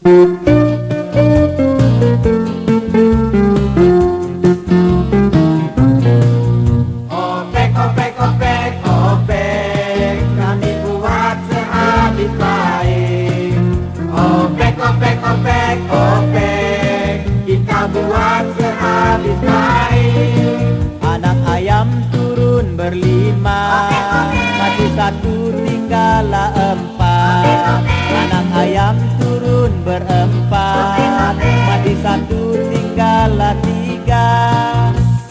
Opek, opek, opek, opek, kami buat sehabis baik. Opek, opek, opek, opek, kita buat sehabis baik. Anak ayam turun berlima, mati satu tinggallah empat. Anak ayam turun berempat, mati satu tinggallah tiga.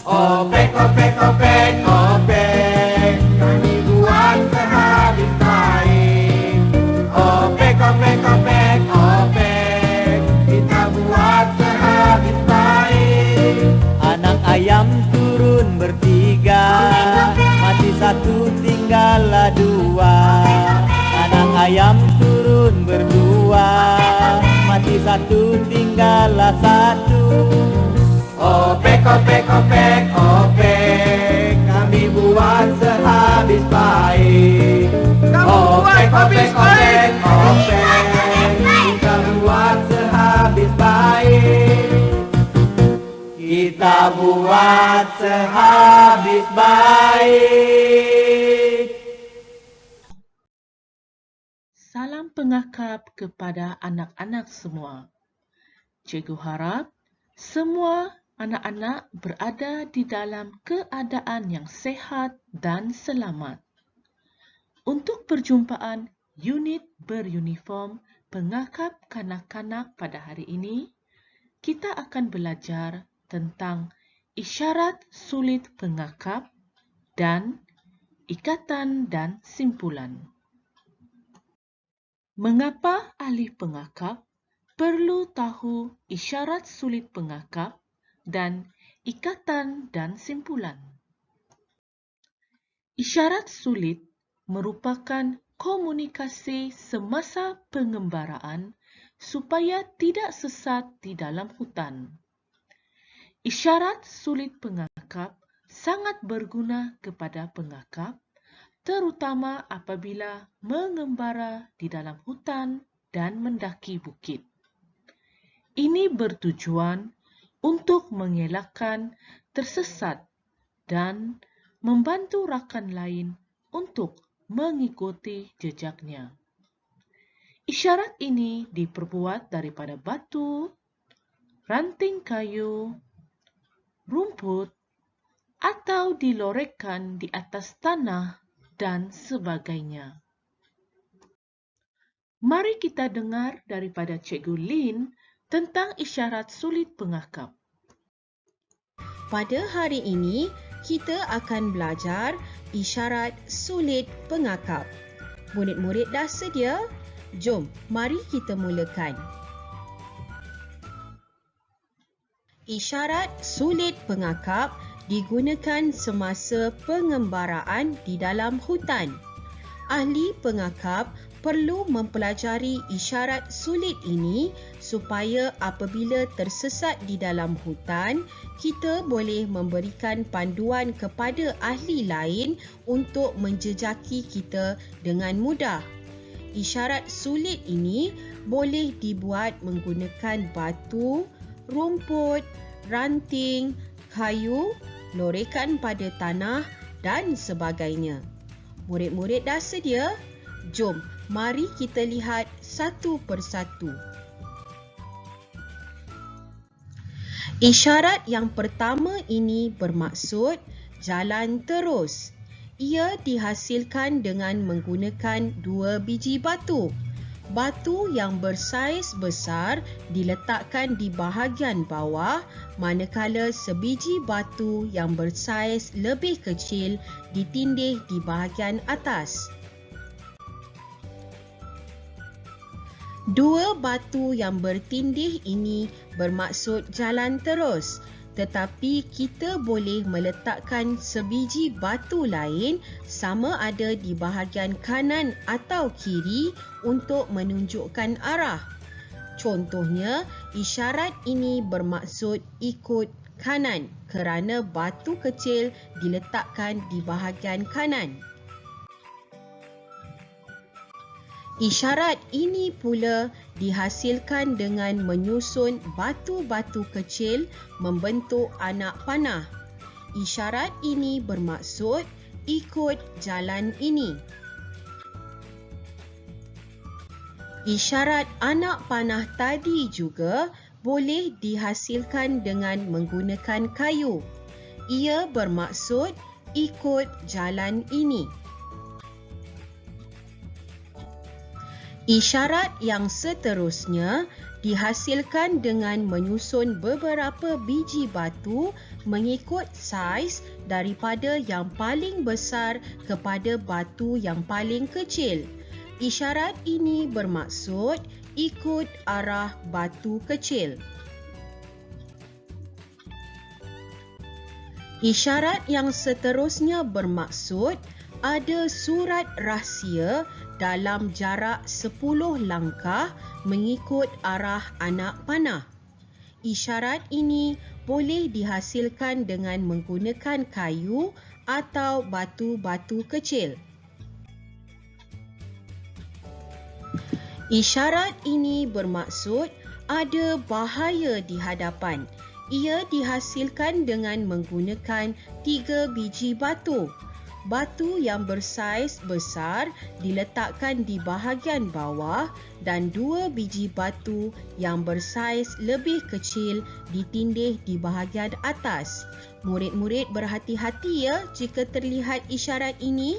Opek, opek, opek, opek, kami buat sehabis baik. Opek, opek, opek, opek, kita buat sehabis baik. Anak ayam turun bertiga, mati satu tinggallah dua. Anak ayam turun berdua, mati satu tinggallah satu. Opek, opek, opek, opek, kami buat sehabis baik. Opek, opek, opek, opek, kita buat sehabis baik. Kita buat sehabis baik. Salam pengakap kepada anak-anak semua. Cikgu harap semua anak-anak berada di dalam keadaan yang sehat dan selamat. Untuk perjumpaan unit beruniform pengakap kanak-kanak pada hari ini, kita akan belajar tentang isyarat sulit pengakap dan ikatan dan simpulan. Mengapa ahli pengakap perlu tahu isyarat sulit pengakap dan ikatan dan simpulan? Isyarat sulit merupakan komunikasi semasa pengembaraan supaya tidak sesat di dalam hutan. Isyarat sulit pengakap sangat berguna kepada pengakap, terutama apabila mengembara di dalam hutan dan mendaki bukit. Ini bertujuan untuk mengelakkan tersesat dan membantu rakan lain untuk mengikuti jejaknya. Isyarat ini diperbuat daripada batu, ranting kayu, rumput, atau dilorekkan di atas tanah dan sebagainya. Mari kita dengar daripada Cikgu Lin tentang isyarat sulit pengakap. Pada hari ini, kita akan belajar isyarat sulit pengakap. Murid-murid dah sedia? Jom, mari kita mulakan. Isyarat sulit pengakap digunakan semasa pengembaraan di dalam hutan. Ahli pengakap perlu mempelajari isyarat sulit ini supaya apabila tersesat di dalam hutan, kita boleh memberikan panduan kepada ahli lain untuk menjejaki kita dengan mudah. Isyarat sulit ini boleh dibuat menggunakan batu, rumput, ranting, kayu, lorekan pada tanah dan sebagainya. Murid-murid dah sedia? Jom, mari kita lihat satu persatu. Isyarat yang pertama ini bermaksud jalan terus. Ia dihasilkan dengan menggunakan 2 biji batu. Batu yang bersaiz besar diletakkan di bahagian bawah, manakala sebiji batu yang bersaiz lebih kecil ditindih di bahagian atas. 2 batu yang bertindih ini bermaksud jalan terus, tetapi kita boleh meletakkan sebiji batu lain sama ada di bahagian kanan atau kiri untuk menunjukkan arah. Contohnya, isyarat ini bermaksud ikut kanan kerana batu kecil diletakkan di bahagian kanan. Isyarat ini pula dihasilkan dengan menyusun batu-batu kecil membentuk anak panah. Isyarat ini bermaksud ikut jalan ini. Isyarat anak panah tadi juga boleh dihasilkan dengan menggunakan kayu. Ia bermaksud ikut jalan ini. Isyarat yang seterusnya dihasilkan dengan menyusun beberapa biji batu mengikut saiz daripada yang paling besar kepada batu yang paling kecil. Isyarat ini bermaksud ikut arah batu kecil. Isyarat yang seterusnya bermaksud ada surat rahsia dalam jarak 10 langkah mengikut arah anak panah. Isyarat ini boleh dihasilkan dengan menggunakan kayu atau batu-batu kecil. Isyarat ini bermaksud ada bahaya di hadapan. Ia dihasilkan dengan menggunakan 3 biji batu. Batu yang bersaiz besar diletakkan di bahagian bawah dan 2 biji batu yang bersaiz lebih kecil ditindih di bahagian atas. Murid-murid berhati-hati ya jika terlihat isyarat ini.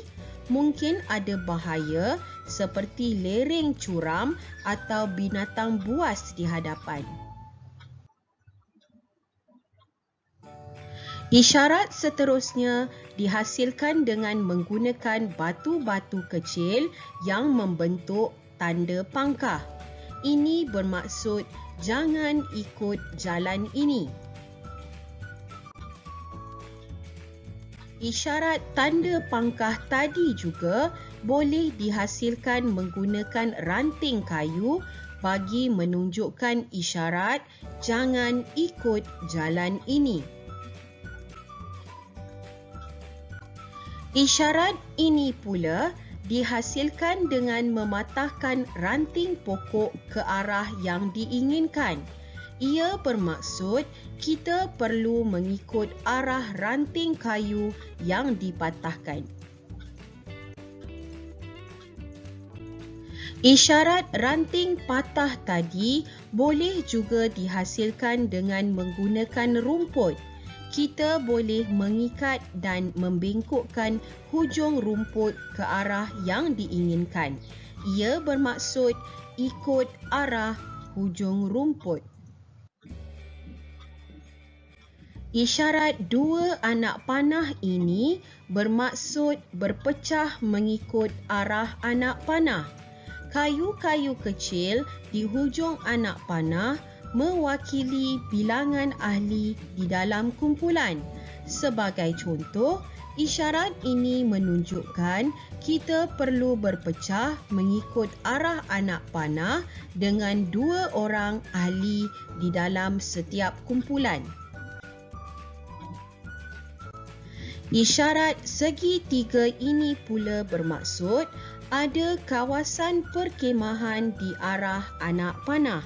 Mungkin ada bahaya seperti lereng curam atau binatang buas di hadapan. Isyarat seterusnya dihasilkan dengan menggunakan batu-batu kecil yang membentuk tanda pangkah. Ini bermaksud jangan ikut jalan ini. Isyarat tanda pangkah tadi juga boleh dihasilkan menggunakan ranting kayu bagi menunjukkan isyarat jangan ikut jalan ini. Isyarat ini pula dihasilkan dengan mematahkan ranting pokok ke arah yang diinginkan. Ia bermaksud kita perlu mengikut arah ranting kayu yang dipatahkan. Isyarat ranting patah tadi boleh juga dihasilkan dengan menggunakan rumput. Kita boleh mengikat dan membengkokkan hujung rumput ke arah yang diinginkan. Ia bermaksud ikut arah hujung rumput. Isyarat 2 anak panah ini bermaksud berpecah mengikut arah anak panah. Kayu-kayu kecil di hujung anak panah mewakili bilangan ahli di dalam kumpulan. Sebagai contoh, isyarat ini menunjukkan kita perlu berpecah mengikut arah anak panah dengan 2 orang ahli di dalam setiap kumpulan. Isyarat segitiga ini pula bermaksud ada kawasan perkemahan di arah anak panah.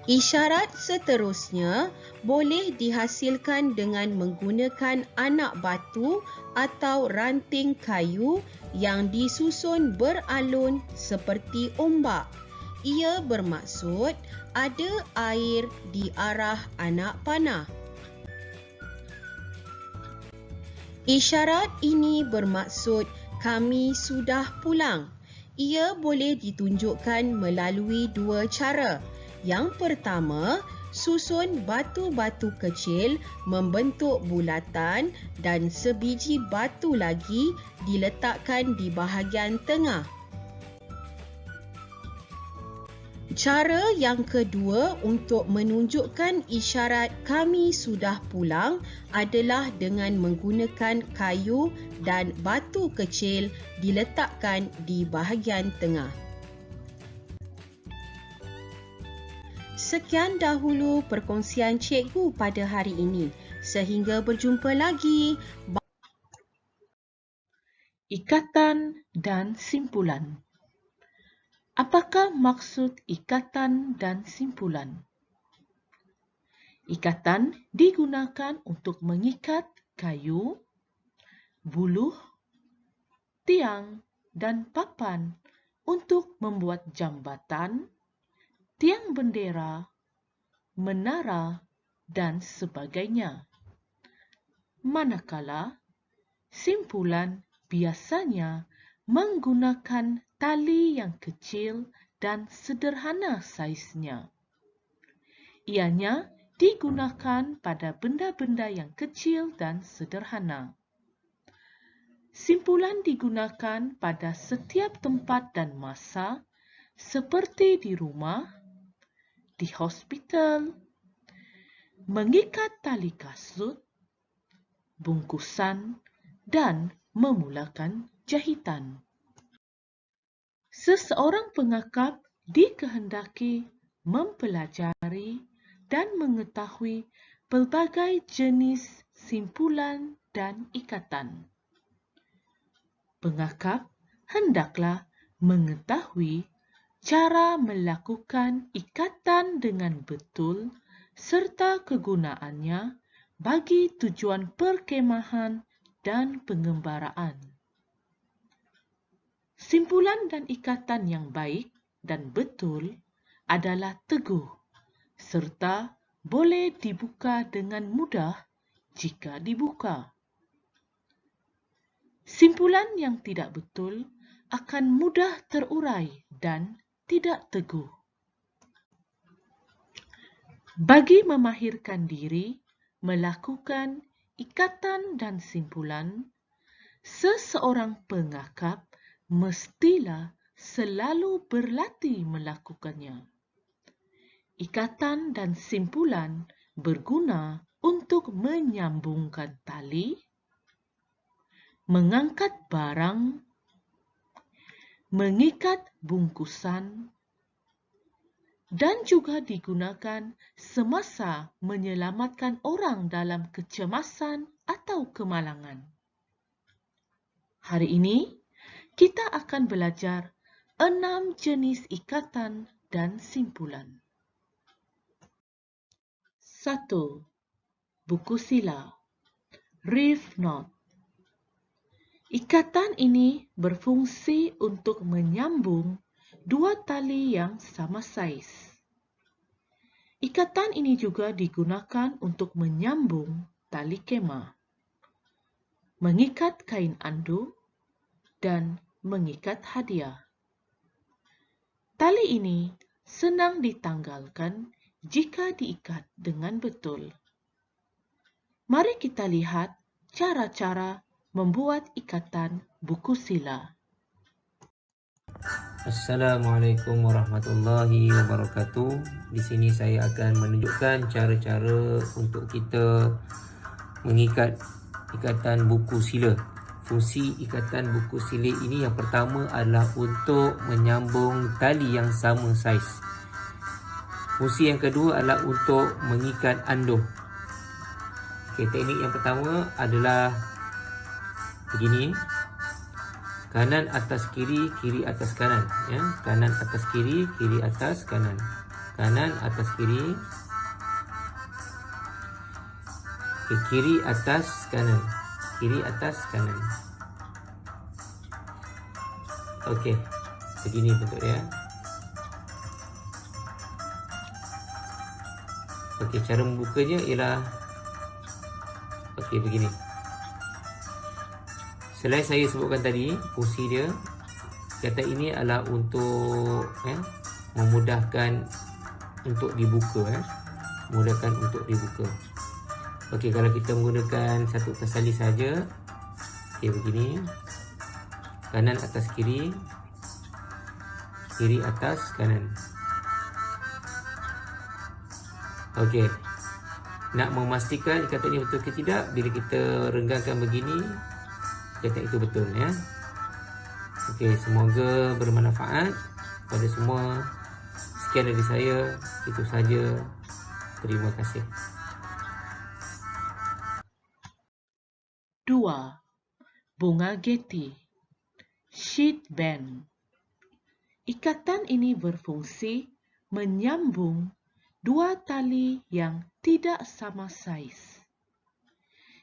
Isyarat seterusnya boleh dihasilkan dengan menggunakan anak batu atau ranting kayu yang disusun beralun seperti ombak. Ia bermaksud ada air di arah anak panah. Isyarat ini bermaksud kami sudah pulang. Ia boleh ditunjukkan melalui 2 cara. Yang pertama, susun batu-batu kecil membentuk bulatan dan sebiji batu lagi diletakkan di bahagian tengah. Cara yang kedua untuk menunjukkan isyarat kami sudah pulang adalah dengan menggunakan kayu dan batu kecil diletakkan di bahagian tengah. Sekian dahulu perkongsian cikgu pada hari ini. Sehingga berjumpa lagi. Ikatan dan simpulan. Apakah maksud ikatan dan simpulan? Ikatan digunakan untuk mengikat kayu, buluh, tiang, dan papan untuk membuat jambatan, tiang bendera, menara, dan sebagainya. Manakala simpulan biasanya menggunakan tali yang kecil dan sederhana saiznya. Ianya digunakan pada benda-benda yang kecil dan sederhana. Simpulan digunakan pada setiap tempat dan masa, seperti di rumah, di hospital, mengikat tali kasut, bungkusan, dan memulakan jahitan. Seseorang pengakap dikehendaki mempelajari dan mengetahui pelbagai jenis simpulan dan ikatan. Pengakap hendaklah mengetahui cara melakukan ikatan dengan betul serta kegunaannya bagi tujuan perkemahan dan pengembaraan. Simpulan dan ikatan yang baik dan betul adalah teguh serta boleh dibuka dengan mudah jika dibuka. Simpulan yang tidak betul akan mudah terurai dan tidak teguh. Bagi memahirkan diri melakukan ikatan dan simpulan, seseorang pengakap mestilah selalu berlatih melakukannya. Ikatan dan simpulan berguna untuk menyambungkan tali, mengangkat barang, mengikat bungkusan, dan juga digunakan semasa menyelamatkan orang dalam kecemasan atau kemalangan. Hari ini, kita akan belajar 6 jenis ikatan dan simpulan. 1. Buku sila, reef knot. Ikatan ini berfungsi untuk menyambung dua tali yang sama saiz. Ikatan ini juga digunakan untuk menyambung tali kemah, mengikat kain andu, dan mengikat hadiah. Tali ini senang ditanggalkan jika diikat dengan betul. Mari kita lihat cara-cara membuat ikatan buku sila. Assalamualaikum warahmatullahi wabarakatuh. Di sini saya akan menunjukkan cara-cara untuk kita mengikat ikatan buku sila. Fungsi ikatan buku sila ini yang pertama adalah untuk menyambung tali yang sama saiz. Fungsi yang kedua adalah untuk mengikat anduh. Teknik yang pertama adalah begini. Kanan atas kiri, kiri atas kanan. Ya. Kanan atas kiri, kiri atas kanan. Kanan atas kiri. Kiri atas kanan. Kiri atas kanan. Okey. Begini bentuk dia. Okey, cara membukanya ialah begini. Selain saya sebutkan tadi, fungsi dia, kata ini adalah untuk memudahkan untuk dibuka. Memudahkan untuk dibuka. Okey, kalau kita menggunakan satu tali saja, okey begini. Kanan atas kiri, kiri atas kanan. Okey. Nak memastikan ikatan ini betul ke tidak, bila kita renggangkan begini, ikatan itu betul ya. Okey, semoga bermanfaat pada semua. Sekian dari saya, itu saja. Terima kasih. 2. Bunga Getty. sheet band. Ikatan ini berfungsi menyambung dua tali yang tidak sama saiz.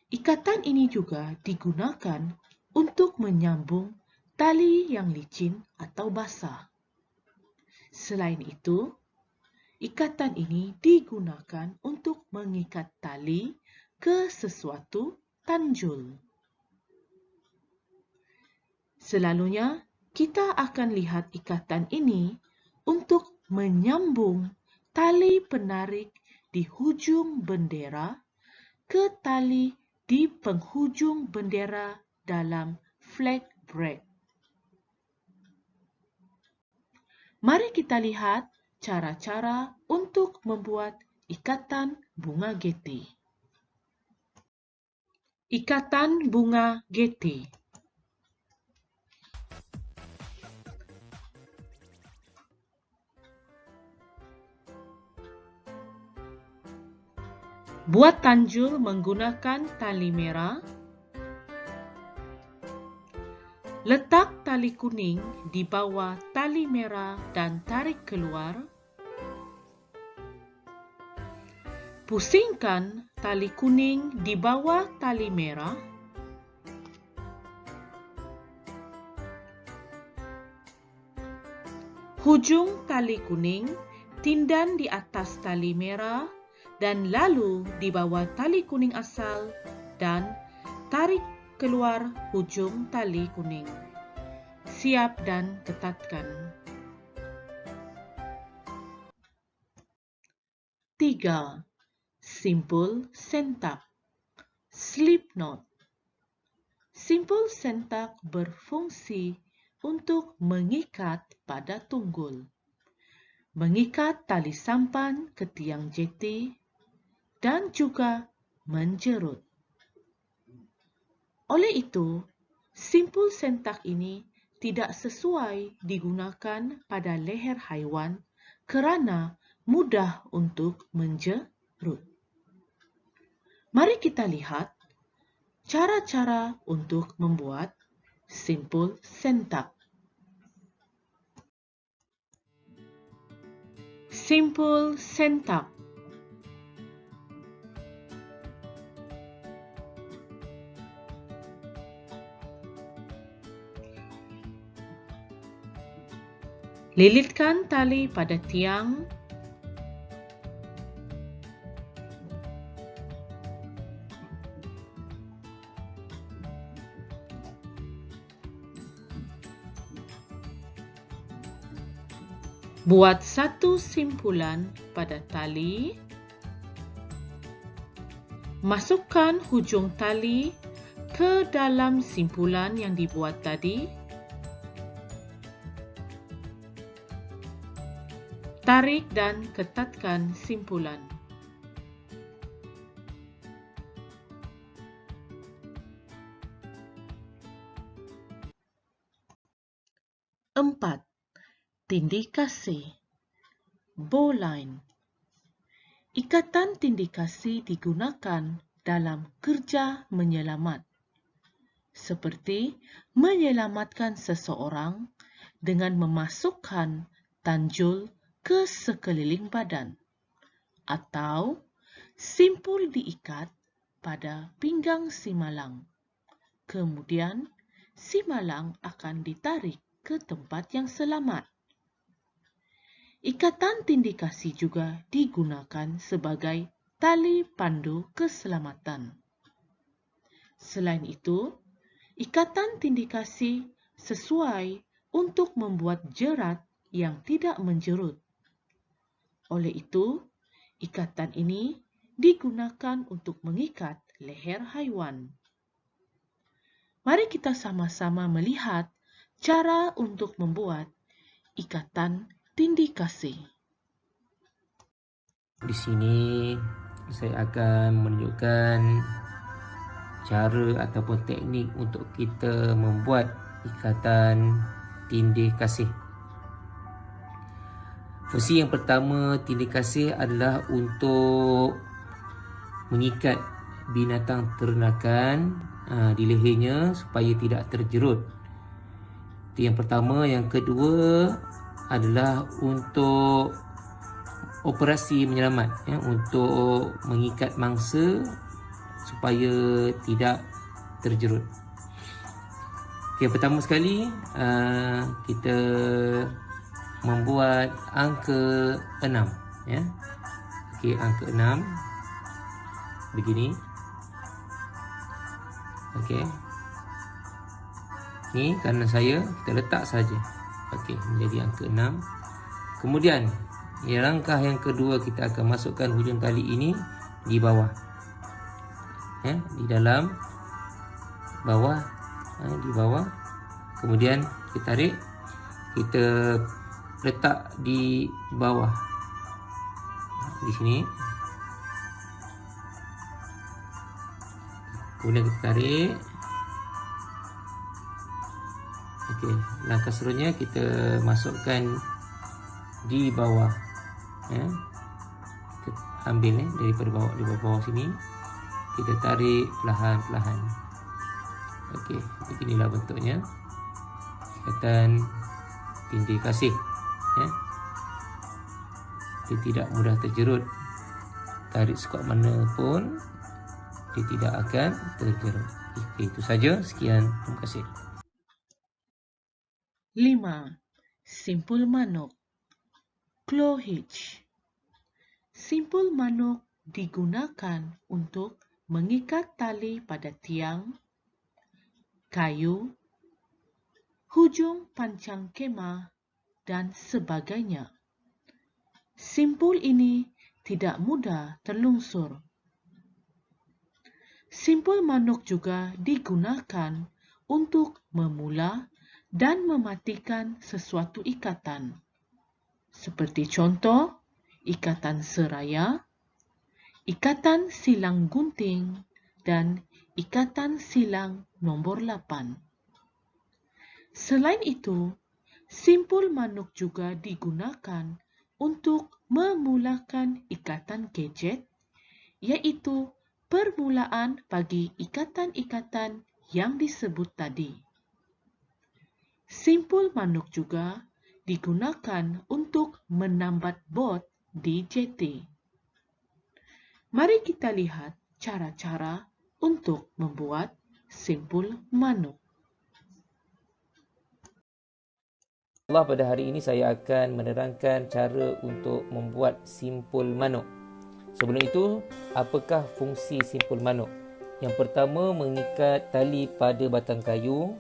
Ikatan ini juga digunakan untuk menyambung tali yang licin atau basah. Selain itu, ikatan ini digunakan untuk mengikat tali ke sesuatu tanjul. Selalunya, kita akan lihat ikatan ini untuk menyambung tali penarik di hujung bendera ke tali di penghujung bendera dalam flag break. Mari kita lihat cara-cara untuk membuat ikatan bunga Getty. Ikatan bunga Getty. Buat tanjul menggunakan tali merah. Letak tali kuning di bawah tali merah dan tarik keluar. Pusingkan tali kuning di bawah tali merah. Hujung tali kuning tindan di atas tali merah dan lalu di bawah tali kuning asal dan tarik keluar hujung tali kuning. Siap dan ketatkan. 3. Simpul sentak. Slip knot. Simpul sentak berfungsi untuk mengikat pada tunggul, mengikat tali sampan ke tiang jeti, dan juga menjerut. Oleh itu, simpul sentak ini tidak sesuai digunakan pada leher haiwan kerana mudah untuk menjerut. Mari kita lihat cara-cara untuk membuat simpul sentak. Simpul sentak. Lilitkan tali pada tiang. Buat satu simpulan pada tali. Masukkan hujung tali ke dalam simpulan yang dibuat tadi. Tarik dan ketatkan simpulan. Empat. Tindih kasih. Bowline. Ikatan tindih kasih digunakan dalam kerja menyelamat, seperti menyelamatkan seseorang dengan memasukkan tanjul ke sekeliling badan, atau simpul diikat pada pinggang si malang. Kemudian, si malang akan ditarik ke tempat yang selamat. Ikatan tindih kasih juga digunakan sebagai tali pandu keselamatan. Selain itu, ikatan tindih kasih sesuai untuk membuat jerat yang tidak menjerut. Oleh itu, ikatan ini digunakan untuk mengikat leher haiwan. Mari kita sama-sama melihat cara untuk membuat ikatan tindih kasih. Di sini saya akan menunjukkan cara ataupun teknik untuk kita membuat ikatan tindih kasih. Fungsi yang pertama tindih kasih adalah untuk mengikat binatang ternakan di lehernya supaya tidak terjerut. Itu yang pertama. Yang kedua adalah untuk operasi menyelamat, ya, untuk mengikat mangsa supaya tidak terjerut. Okey, pertama sekali kita membuat angka 6, ya. Okey, angka 6 begini. Okey. Ni kanan saya kita letak saja. Okey, menjadi angka 6. Kemudian langkah yang kedua, kita akan masukkan hujung tali ini di bawah. Ya, di dalam bawah, di bawah. Kemudian kita tarik, kita letak di bawah. Di sini. Kemudian kita tarik. Okey, langkah seterusnya kita masukkan di bawah, ya. Kita ambil daripada bawah, di bawah sini kita tarik perlahan-perlahan. Okey, beginilah bentuknya ikatan tindih kasih, ya. Dia tidak mudah terjerut, tarik sekuat mana pun dia tidak akan terjerut. Okey, itu saja. Sekian, terima kasih. 5. Simpul manuk. Claw hitch. Simpul manuk digunakan untuk mengikat tali pada tiang, kayu, hujung pancang kemah dan sebagainya. Simpul ini tidak mudah terlungsur. Simpul manuk juga digunakan untuk memula dan mematikan sesuatu ikatan, seperti contoh ikatan seraya, ikatan silang gunting, dan ikatan silang nombor 8. Selain itu, simpul manuk juga digunakan untuk memulakan ikatan gadget, iaitu permulaan bagi ikatan-ikatan yang disebut tadi. Simpul manuk juga digunakan untuk menambat bot di jeti. Mari kita lihat cara-cara untuk membuat simpul manuk. Allah, pada hari ini saya akan menerangkan cara untuk membuat simpul manuk. Sebelum itu, apakah fungsi simpul manuk? Yang pertama, mengikat tali pada batang kayu.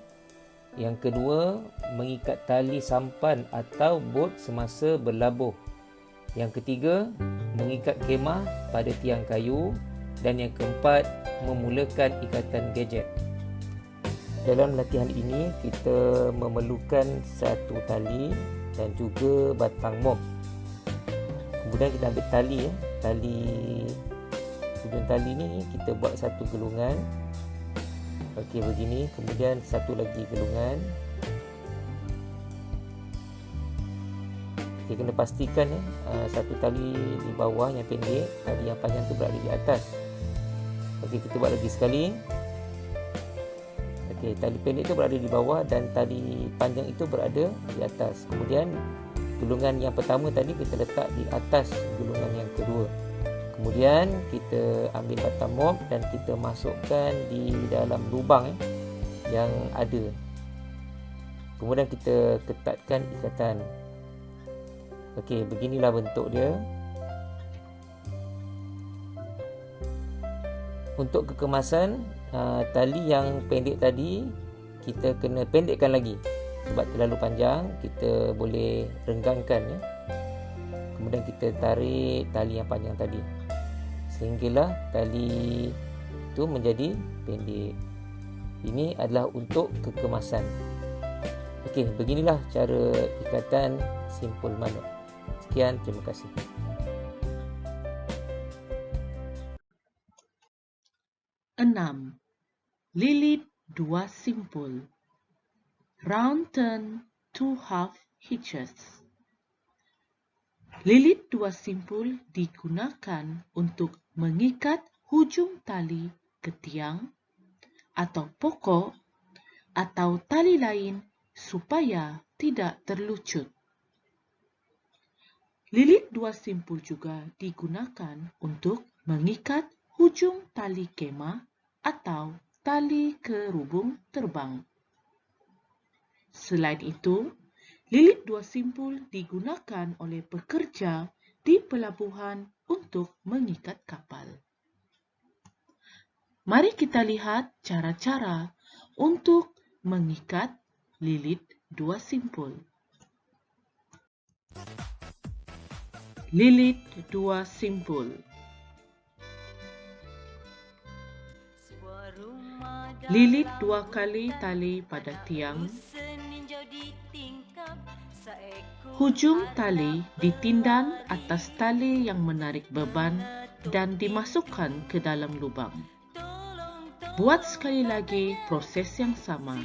Yang kedua, mengikat tali sampan atau bot semasa berlabuh. Yang ketiga, mengikat kemah pada tiang kayu. Dan yang keempat, memulakan ikatan gadget. Dalam latihan ini, kita memerlukan satu tali dan juga batang mop. Kemudian kita ambil tali, hujung tali ni kita buat satu gulungan. Okey, begini. Kemudian satu lagi gulungan. Okey, kena pastikan satu tali di bawah yang pendek, tali yang panjang tu berada di atas. Okey, kita buat lagi sekali. Okey, tali pendek tu berada di bawah dan tali panjang itu berada di atas. Kemudian gulungan yang pertama tadi kita letak di atas gulungan yang kedua. Kemudian kita ambil batang mop dan kita masukkan di dalam lubang yang ada. Kemudian kita ketatkan ikatan. Okey, beginilah bentuk dia. Untuk kekemasan, tali yang pendek tadi kita kena pendekkan lagi. Sebab terlalu panjang, kita boleh renggangkan, ya. Kemudian kita tarik tali yang panjang tadi sehinggalah tali itu menjadi pendek. Ini adalah untuk kekemasan. Okey, beginilah cara ikatan simpul manuk. Sekian, terima kasih. Lilit 2 simpul. Round turn 2 half hitches. Lilit 2 simpul digunakan untuk mengikat hujung tali ke tiang atau pokok atau tali lain supaya tidak terlucut. Lilit dua simpul juga digunakan untuk mengikat hujung tali kemah atau tali kerubung terbang. Selain itu, lilit dua simpul digunakan oleh pekerja di pelabuhan untuk mengikat kapal. Mari kita lihat cara-cara untuk mengikat lilit dua simpul. Lilit dua simpul. Lilit dua kali tali pada tiang. Hujung tali ditindan atas tali yang menarik beban dan dimasukkan ke dalam lubang. Buat sekali lagi proses yang sama.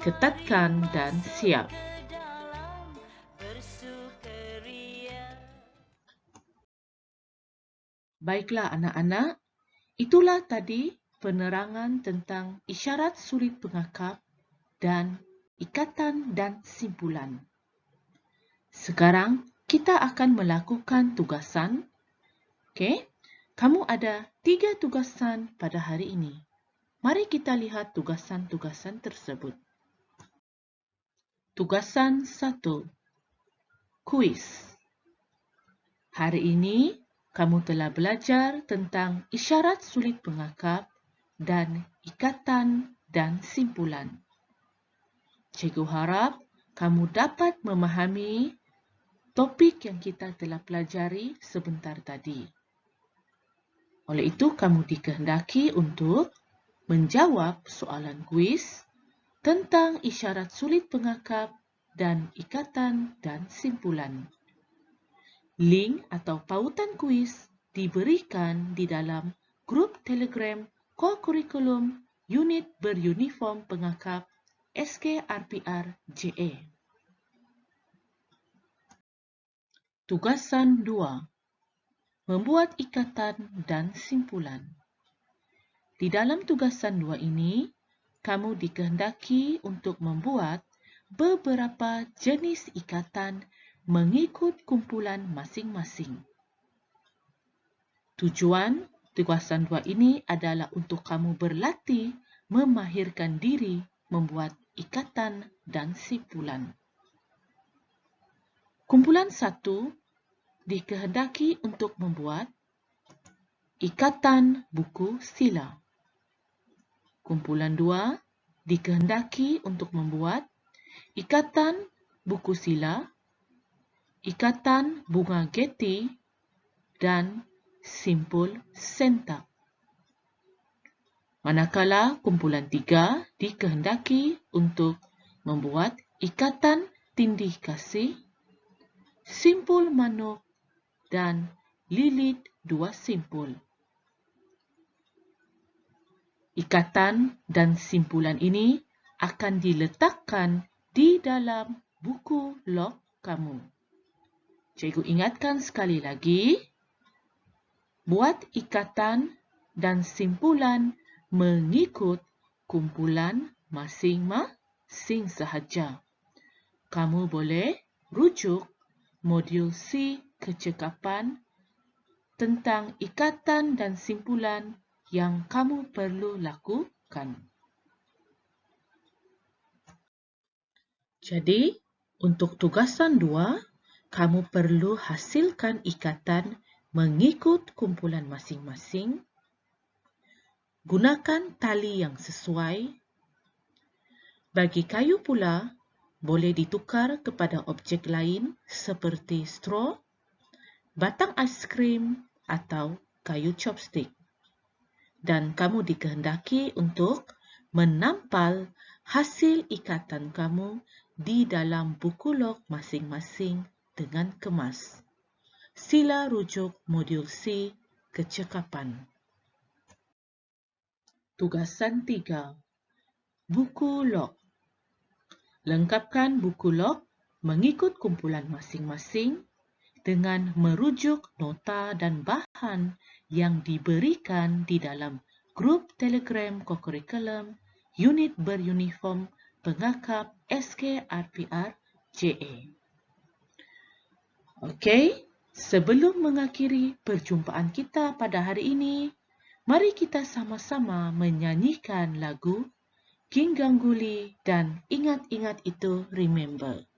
Ketatkan dan siap. Baiklah anak-anak, itulah tadi penerangan tentang isyarat sulit pengakap dan ikatan dan simpulan. Sekarang kita akan melakukan tugasan. Okey? Kamu ada 3 tugasan pada hari ini. Mari kita lihat tugasan-tugasan tersebut. Tugasan 1. Kuis. Hari ini, kamu telah belajar tentang isyarat sulit pengakap dan ikatan dan simpulan. Cikgu harap kamu dapat memahami topik yang kita telah pelajari sebentar tadi. Oleh itu, kamu dikehendaki untuk menjawab soalan kuis tentang isyarat sulit pengakap dan ikatan dan simpulan. Link atau pautan kuis diberikan di dalam grup Telegram Co-Curriculum Unit Beruniform Pengakap SKRPR-JA. Tugasan 2. Membuat ikatan dan simpulan. Di dalam tugasan 2 ini, kamu dikehendaki untuk membuat beberapa jenis ikatan mengikut kumpulan masing-masing. Tujuan tugasan 2 ini adalah untuk kamu berlatih memahirkan diri membuat ikatan dan simpulan. Kumpulan 1 dikehendaki untuk membuat ikatan buku sila. Kumpulan 2 dikehendaki untuk membuat ikatan buku sila, ikatan bunga Getty, dan simpul sentak. Manakala kumpulan 3 dikehendaki untuk membuat ikatan tindih kasih, simpul manuk, dan lilit dua simpul. Ikatan dan simpulan ini akan diletakkan di dalam buku log kamu. Cikgu ingatkan sekali lagi, buat ikatan dan simpulan mengikut kumpulan masing-masing sahaja. Kamu boleh rujuk modul C kecekapan tentang ikatan dan simpulan yang kamu perlu lakukan. Jadi, untuk tugasan 2, kamu perlu hasilkan ikatan mengikut kumpulan masing-masing, gunakan tali yang sesuai. Bagi kayu pula, boleh ditukar kepada objek lain seperti straw, batang aiskrim atau kayu chopstick. Dan kamu dikehendaki untuk menampal hasil ikatan kamu di dalam buku log masing-masing dengan kemas. Sila rujuk modul C kecekapan. Tugasan 3. Buku log. Lengkapkan buku log mengikut kumpulan masing-masing dengan merujuk nota dan bahan yang diberikan di dalam grup Telegram Co-Curriculum unit beruniform pengakap SKRPR JA. Okey, sebelum mengakhiri perjumpaan kita pada hari ini, mari kita sama-sama menyanyikan lagu King Ganguly dan Ingat-Ingat Itu Remember.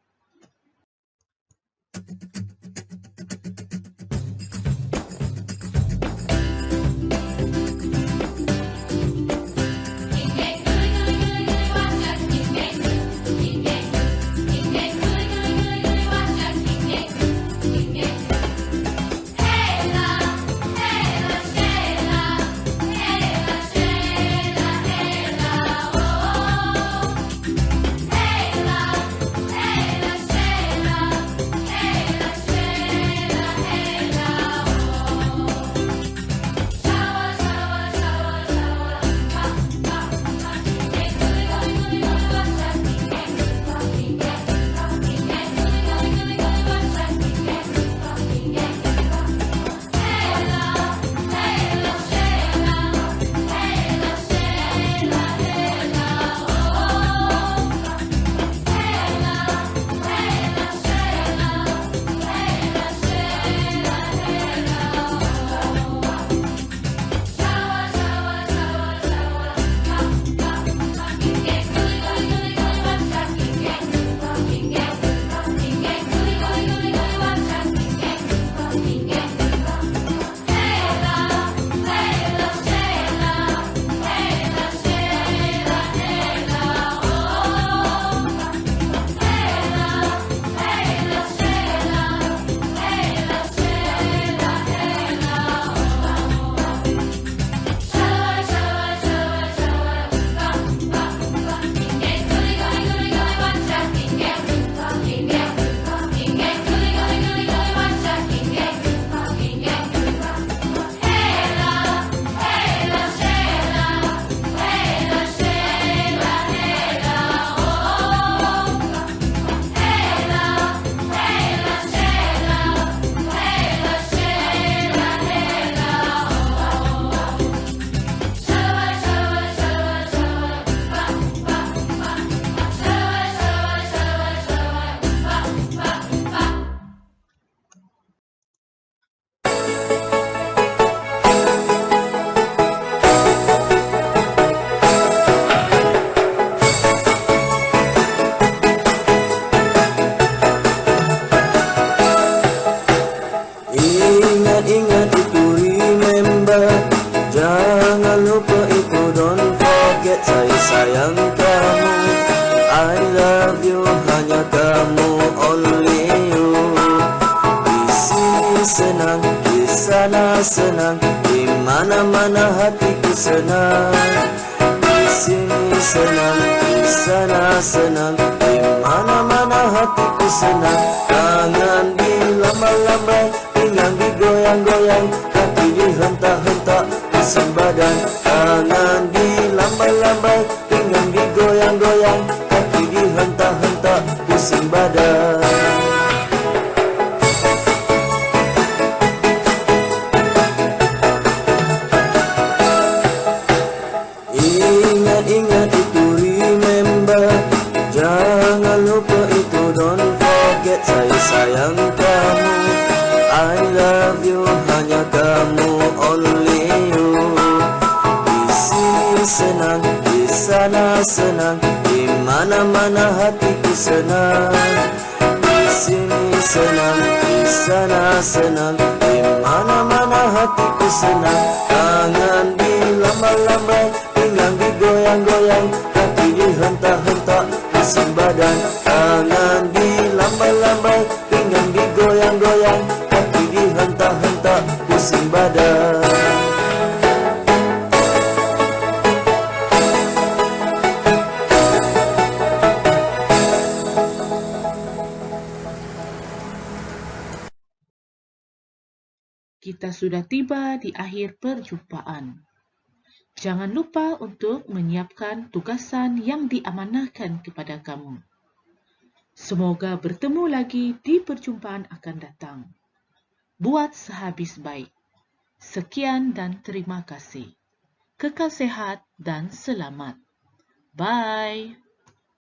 Ingat-ingat itu remember, jangan lupa itu don't forget. Saya sayang kamu, I love you, hanya kamu, only you. Di sini senang, di sana senang, di mana-mana hatiku senang. Di sini senang, di sana senang, di mana-mana hatiku senang. Tangan dilambai-lambai, pinggang digoyang-goyang, kaki dihentak-hentak, pusing badan. Tangan dilambai-lambai, pinggang digoyang-goyang, kaki dihentak-hentak, pusing badan. Ingat-ingat itu remember, jangan lupa itu don't forget. Saya sayang kamu, I love you, hanya kamu, only you. Di sini senang, di sana senang, di mana-mana hatiku senang. Di sini senang, di sana senang, di mana-mana hatiku senang. Tangan dilambai-lambai, pinggang digoyang-goyang, kaki dihentak-hentak, pusing badan. Tangan dilambai-lambai, pinggang digoyang-goyang, kaki dihentak-hentak, pusing badan. Kita sudah tiba di akhir perjumpaan. Jangan lupa untuk menyiapkan tugasan yang diamanahkan kepada kamu. Semoga bertemu lagi di perjumpaan akan datang. Buat sehabis baik. Sekian dan terima kasih. Kekal sehat dan selamat. Bye.